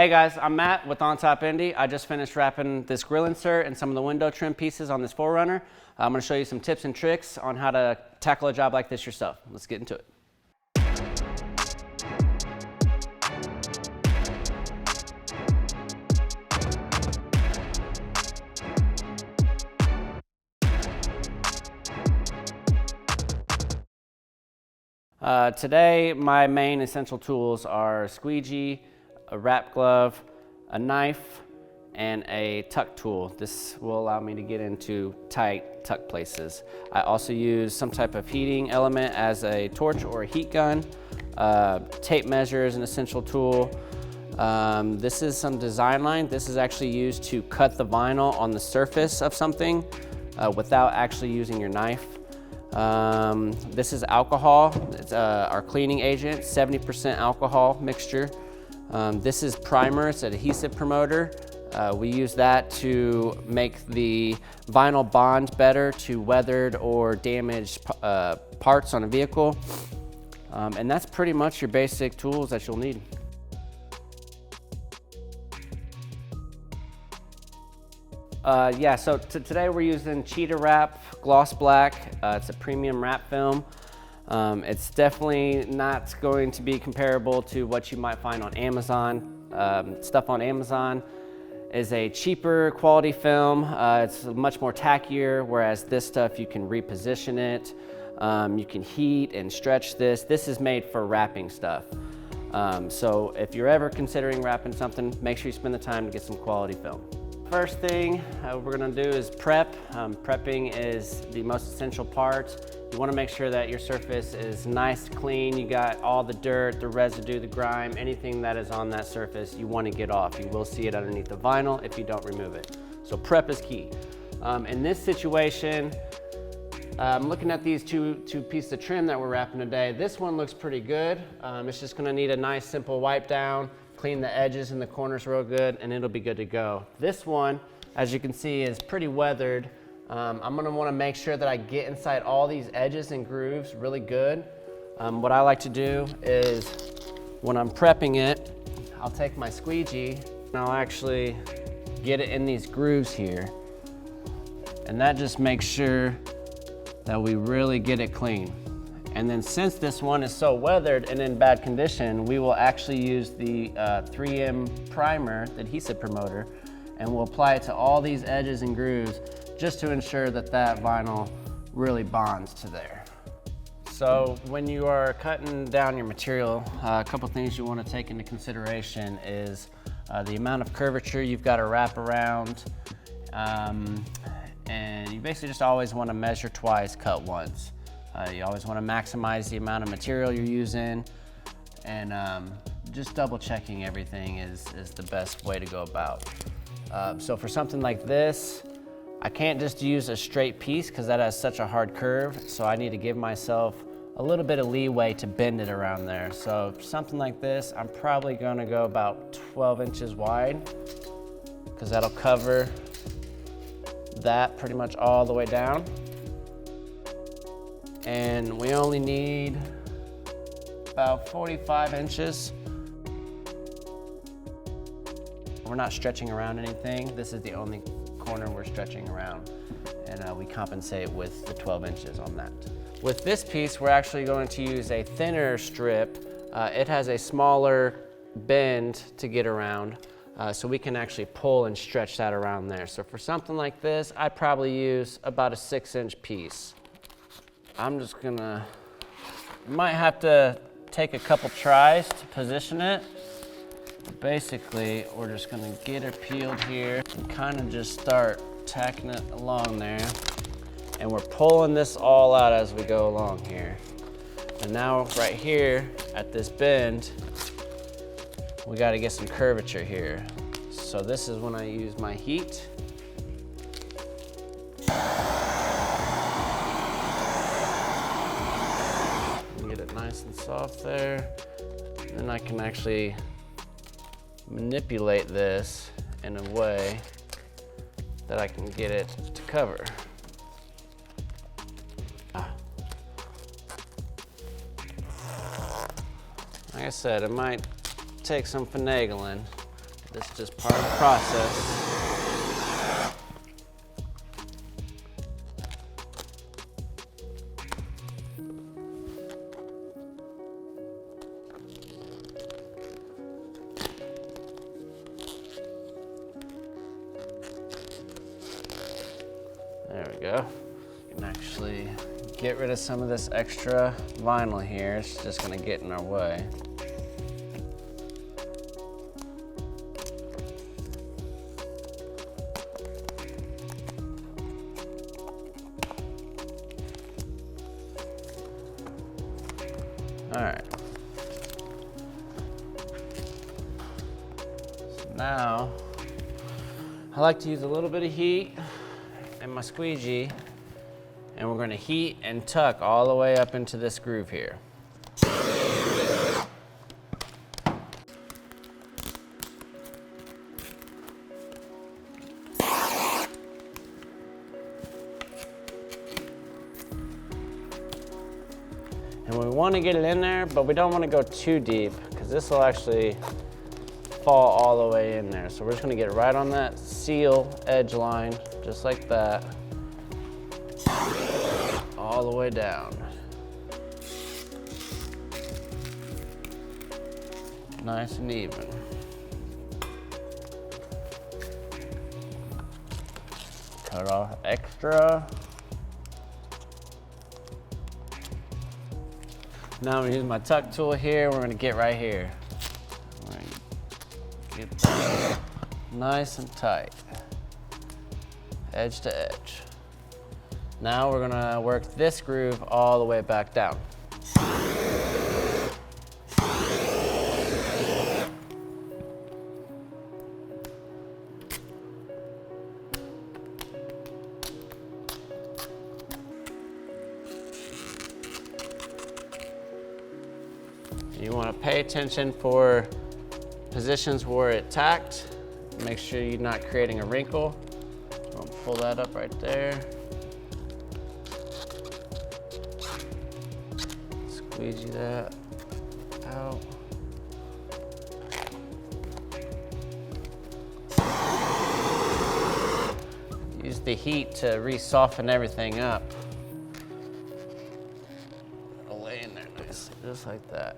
Hey guys, I'm Matt with OnTop Indy. I just finished wrapping this grill insert and some of the window trim pieces on this 4Runner. I'm going to show you some tips and tricks on how to tackle a job like this yourself. Let's get into it. Today, my main essential tools are a squeegee, a wrap glove, a knife, and a tuck tool. This will allow me to get into tight tuck places. I also use some type of heating element as a torch or a heat gun. Tape measure is an essential tool. This is some design line. This is actually used to cut the vinyl on the surface of something without actually using your knife. This is alcohol. It's our cleaning agent, 70% alcohol mixture. This is primer, it's an adhesive promoter. We use that to make the vinyl bond better to weathered or damaged parts on a vehicle. And that's pretty much your basic tools that you'll need. So today we're using Cheetah Wrap Gloss Black. It's a premium wrap film. It's definitely not going to be comparable to what you might find on Amazon. Stuff on Amazon is a cheaper quality film. It's much more tackier, whereas this stuff you can reposition it. You can heat and stretch this. This is made for wrapping stuff. So if you're ever considering wrapping something, make sure you spend the time to get some quality film. First thing we're gonna do is prep. Prepping is the most essential part. You wanna make sure that your surface is nice, clean. You got all the dirt, the residue, the grime, anything that is on that surface you wanna get off. You will see it underneath the vinyl if you don't remove it. So prep is key. In this situation, I'm looking at these two pieces of trim that we're wrapping today. This one looks pretty good. It's just gonna need a nice simple wipe down. Clean the edges and the corners real good and it'll be good to go. This one, as you can see, is pretty weathered. I'm gonna wanna make sure that I get inside all these edges and grooves really good. What I like to do is when I'm prepping it, I'll take my squeegee and I'll actually get it in these grooves here. And that just makes sure that we really get it clean. And then since this one is so weathered and in bad condition, we will actually use the 3M primer, the adhesive promoter, and we'll apply it to all these edges and grooves just to ensure that that vinyl really bonds to there. So when you are cutting down your material, a couple things you want to take into consideration is the amount of curvature you've got to wrap around. And you basically just always want to measure twice, cut once. You always want to maximize the amount of material you're using, and just double checking everything is the best way to go about. So for something like this, I can't just use a straight piece because that has such a hard curve, so I need to give myself a little bit of leeway to bend it around there. So for something like this, I'm probably going to go about 12 inches wide because that'll cover that pretty much all the way down. And we only need about 45 inches. We're not stretching around anything. This is the only corner we're stretching around. And we compensate with the 12 inches on that. With this piece, we're actually going to use a thinner strip. It has a smaller bend to get around, so we can actually pull and stretch that around there. So for something like this, I'd probably use about a 6-inch piece. I'm just gonna, might have to take a couple tries to position it. But basically, we're just gonna get it peeled here and kind of just start tacking it along there. And we're pulling this all out as we go along here. And now right here at this bend, we gotta get some curvature here. So this is when I use my heat. Nice and soft there. Then I can actually manipulate this in a way that I can get it to cover. Like I said, it might take some finagling, This is just part of the process. There we go. You can actually get rid of some of this extra vinyl here. It's just gonna get in our way. All right. So now, I like to use a little bit of heat and my squeegee, and we're gonna heat and tuck all the way up into this groove here. And we want to get it in there, but we don't want to go too deep because this will actually fall all the way in there. So we're just going to get right on that seal edge line, just like that, all the way down. Nice and even. Cut off extra. Now I'm gonna use my tuck tool here. We're gonna get right here. We're gonna get that nice and tight, edge to edge. Now we're gonna work this groove all the way back down. You want to pay attention for positions where it tacked. Make sure you're not creating a wrinkle. I'll pull that up right there. Squeegee that out. Use the heat to re-soften everything up. It'll lay in there nicely, just like that.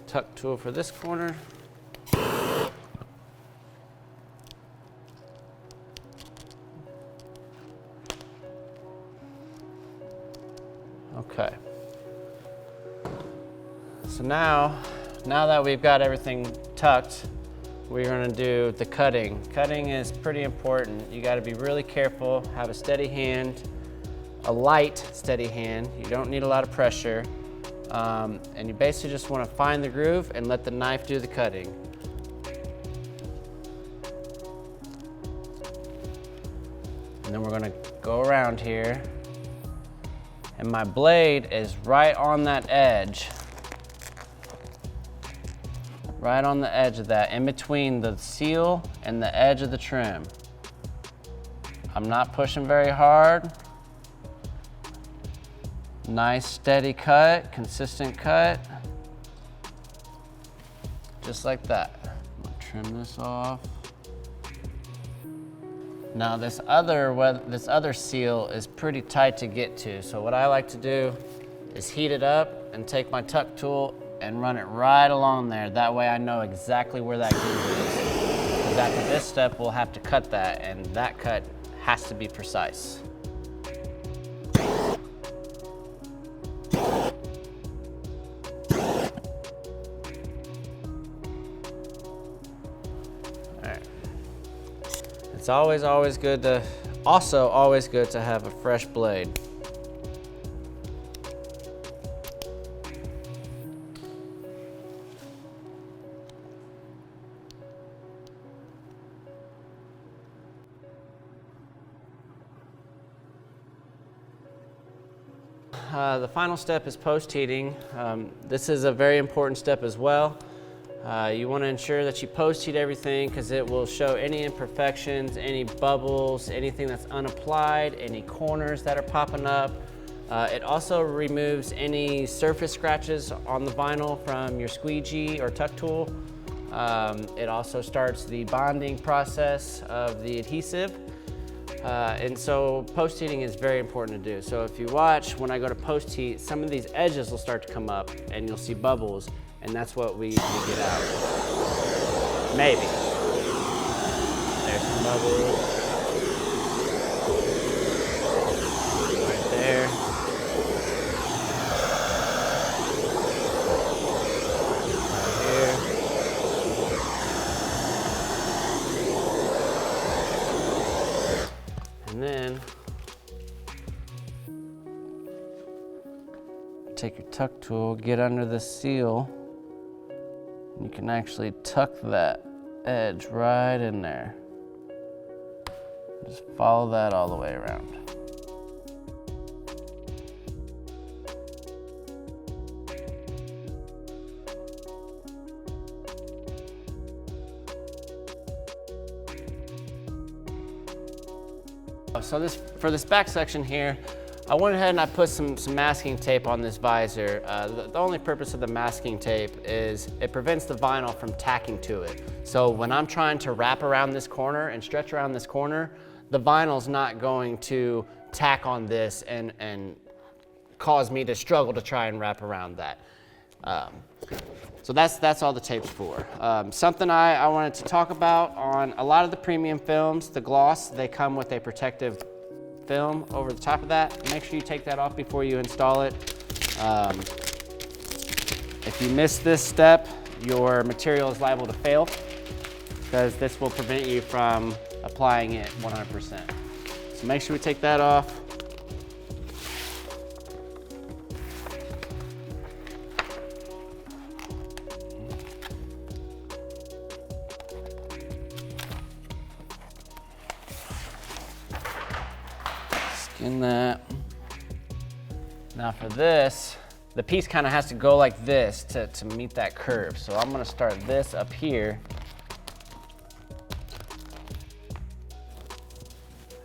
Tuck tool for this corner. Okay. So now that we've got everything tucked, we're gonna do the cutting. Cutting is pretty important. You gotta be really careful, have a steady hand, a light, steady hand. You don't need a lot of pressure. And you basically just want to find the groove and let the knife do the cutting. And then we're going to go around here. And my blade is right on that edge. Right on the edge of that, in between the seal and the edge of the trim. I'm not pushing very hard. Nice steady cut, consistent cut. Just like that. I'm gonna trim this off. Now this other seal is pretty tight to get to. So what I like to do is heat it up and take my tuck tool and run it right along there. That way I know exactly where that groove is. Because after this step, we'll have to cut that, and that cut has to be precise. It's always good to, always good to have a fresh blade. The final step is post-heating. This is a very important step as well. You want to ensure that you post-heat everything because it will show any imperfections, any bubbles, anything that's unapplied, any corners that are popping up. It also removes any surface scratches on the vinyl from your squeegee or tuck tool. It also starts the bonding process of the adhesive. And so post heating is very important to do. So if you watch, when I go to post heat, some of these edges will start to come up and you'll see bubbles, and that's what we get out. Maybe. There's some bubbles. Right there. And then take your tuck tool, get under the seal, and you can actually tuck that edge right in there. Just follow that all the way around. So for this back section here, I went ahead and I put some masking tape on this visor. The only purpose of the masking tape is it prevents the vinyl from tacking to it. So when I'm trying to wrap around this corner and stretch around this corner, the vinyl's not going to tack on this and cause me to struggle to try and wrap around that. So that's all the tape's for. Something I wanted to talk about, on a lot of the premium films, the gloss, they come with a protective film over the top of that. Make sure you take that off before you install it. If you miss this step, your material is liable to fail, because this will prevent you from applying it 100%. So make sure we take that off. Skin that. Now for this, the piece kind of has to go like this to meet that curve. So I'm gonna start this up here.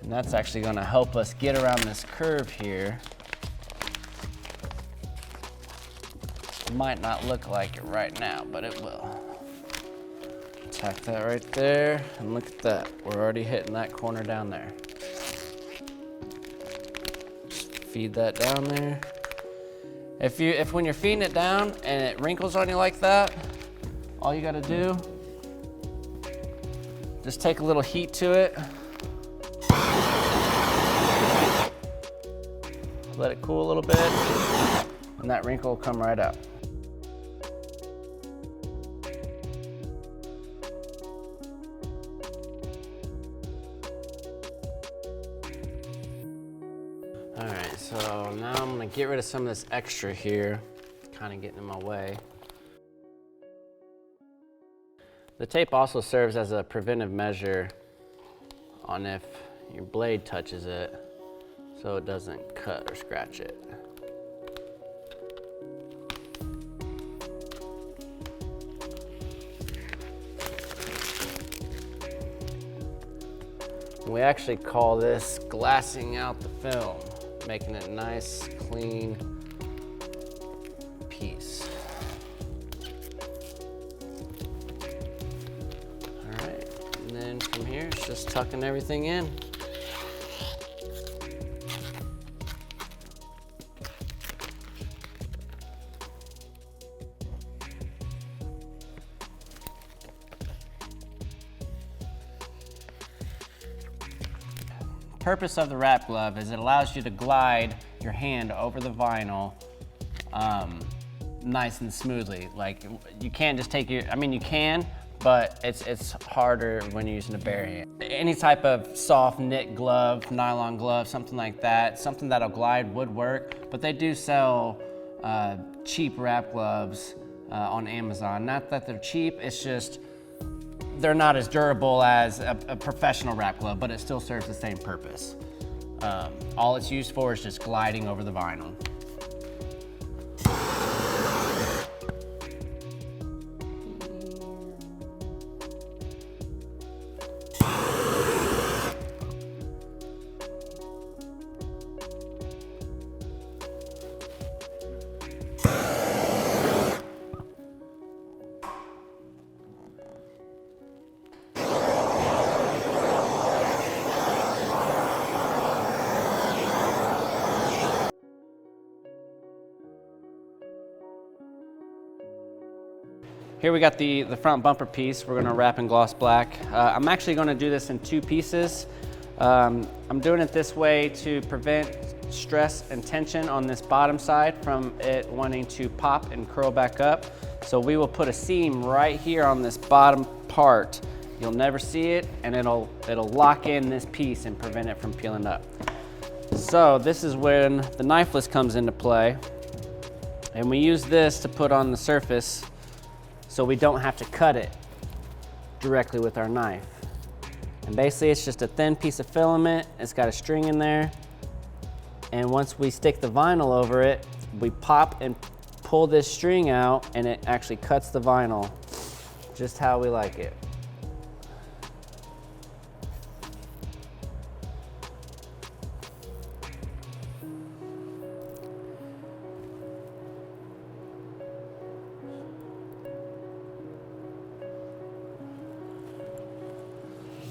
And that's actually gonna help us get around this curve here. It might not look like it right now, but it will. Tack that right there, and look at that. We're already hitting that corner down there. Feed that down there. If when you're feeding it down and it wrinkles on you like that, all you gotta do, just take a little heat to it. Let it cool a little bit, and that wrinkle will come right out. All right, so now I'm gonna get rid of some of this extra here, kind of getting in my way. The tape also serves as a preventive measure on if your blade touches it, so it doesn't cut or scratch it. We actually call this glassing out the film, making it a nice, clean piece. All right, and then from here, it's just tucking everything in. The purpose of the wrap glove is it allows you to glide your hand over the vinyl nice and smoothly. Like, you can't just take your, I mean you can, but it's harder when you're using a bare hand. Any type of soft knit glove, nylon glove, something like that, something that'll glide would work, but they do sell cheap wrap gloves on Amazon. Not that they're cheap, it's just they're not as durable as a professional wrap glove, but it still serves the same purpose. All it's used for is just gliding over the vinyl. Here we got the front bumper piece we're gonna wrap in gloss black. I'm actually gonna do this in 2 pieces. I'm doing it this way to prevent stress and tension on this bottom side from it wanting to pop and curl back up. So we will put a seam right here on this bottom part. You'll never see it, and it'll lock in this piece and prevent it from peeling up. So this is when the knifeless comes into play, and we use this to put on the surface so we don't have to cut it directly with our knife. And basically it's just a thin piece of filament. It's got a string in there, and once we stick the vinyl over it, we pop and pull this string out, and it actually cuts the vinyl just how we like it.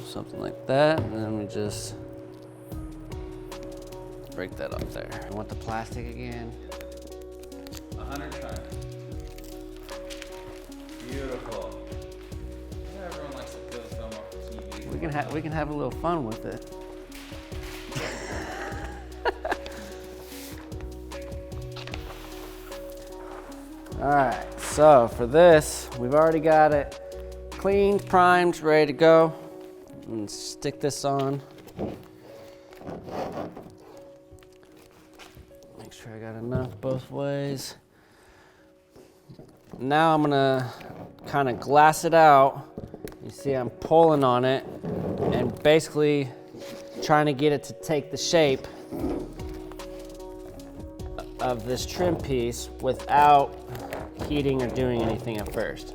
Something like that, and then we just break that up there. I want the plastic again. 100 times. Beautiful. Yeah, everyone likes to peel film off the TV. We can have a little fun with it. All right, so for this, we've already got it cleaned, primed, ready to go. And stick this on. Make sure I got enough both ways. Now I'm gonna kind of glass it out. You see I'm pulling on it and basically trying to get it to take the shape of this trim piece without heating or doing anything at first.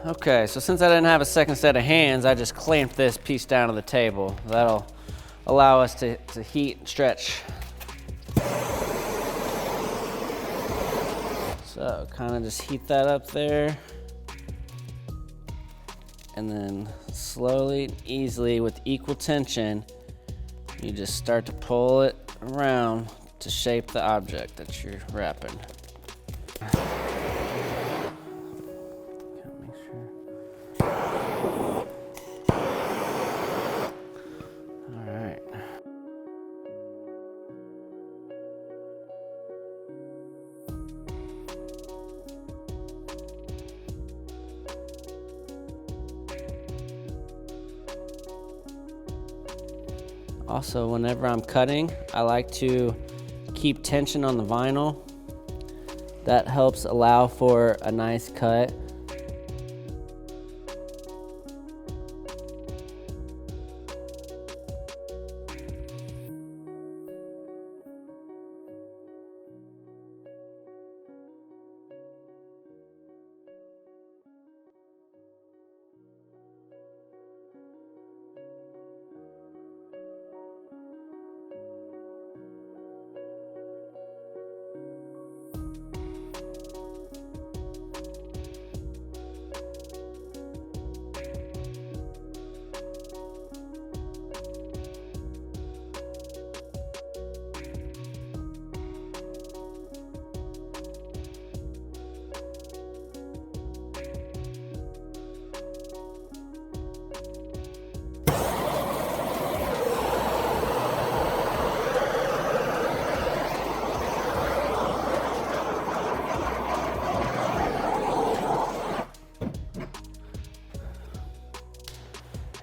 Okay, so since I didn't have a second set of hands, I just clamped this piece down to the table. That'll allow us to heat and stretch. So kind of just heat that up there. And then slowly and easily with equal tension, you just start to pull it around to shape the object that you're wrapping. Also, whenever I'm cutting, I like to keep tension on the vinyl. That helps allow for a nice cut.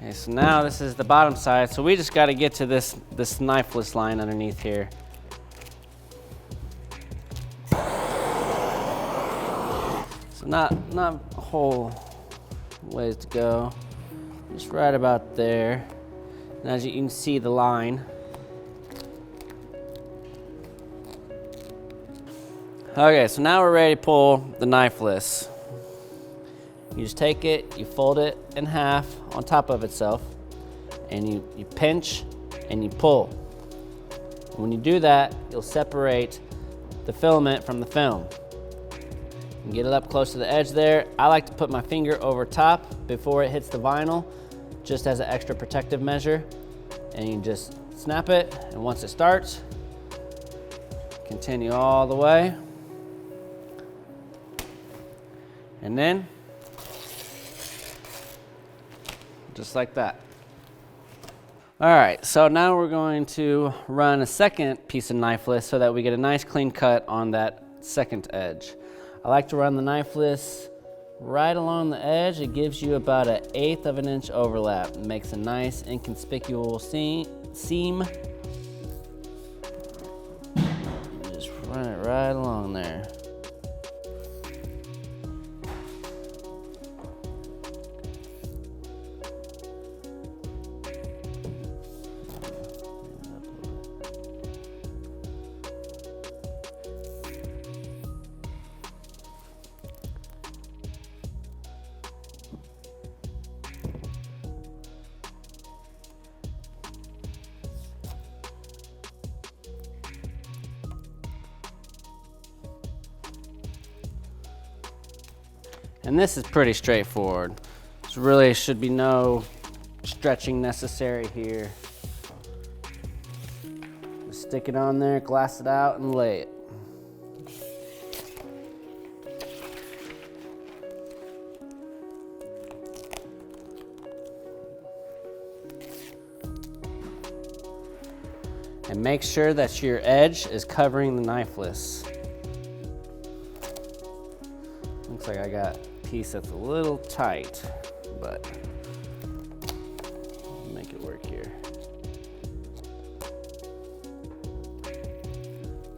Okay, so now this is the bottom side, so we just got to get to this knifeless line underneath here. So not a whole ways to go, just right about there. And as you can see the line. Okay, so now we're ready to pull the knifeless. You just take it, you fold it in half on top of itself, and you pinch and you pull. And when you do that, you'll separate the filament from the film. Get it up close to the edge there. I like to put my finger over top before it hits the vinyl, just as an extra protective measure. And you just snap it, and once it starts, continue all the way. And then, just like that. All right, so now we're going to run a second piece of knifeless so that we get a nice clean cut on that second edge. I like to run the knifeless right along the edge. It gives you about 1/8 of an inch overlap. It makes a nice inconspicuous seam. Just run it right along there. And this is pretty straightforward. There really should be no stretching necessary here. Just stick it on there, glass it out, and lay it. And make sure that your edge is covering the knifeless. Looks like I got a piece that's a little tight, but I'll make it work here.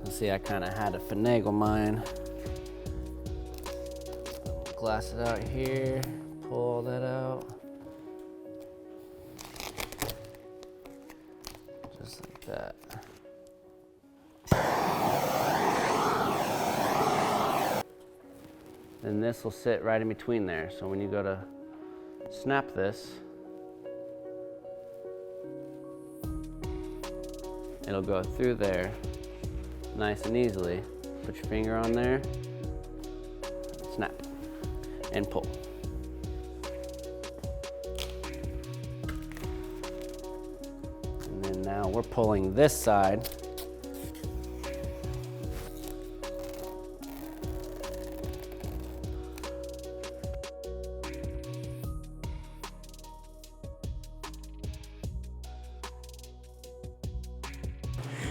Let's see, I kind of had to finagle mine. Glass it out here, pull all that out. Just like that. Then this will sit right in between there. So when you go to snap this, it'll go through there nice and easily. Put your finger on there, snap, and pull. And then now we're pulling this side.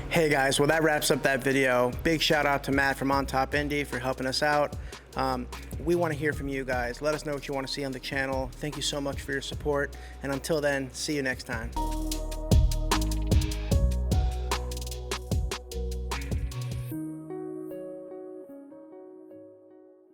Hey guys, well that wraps up that video. Big shout out to Matt from OnTop Indy for helping us out. We want to hear from you guys. Let us know what you want to see on the channel. Thank you so much for your support. And until then, see you next time.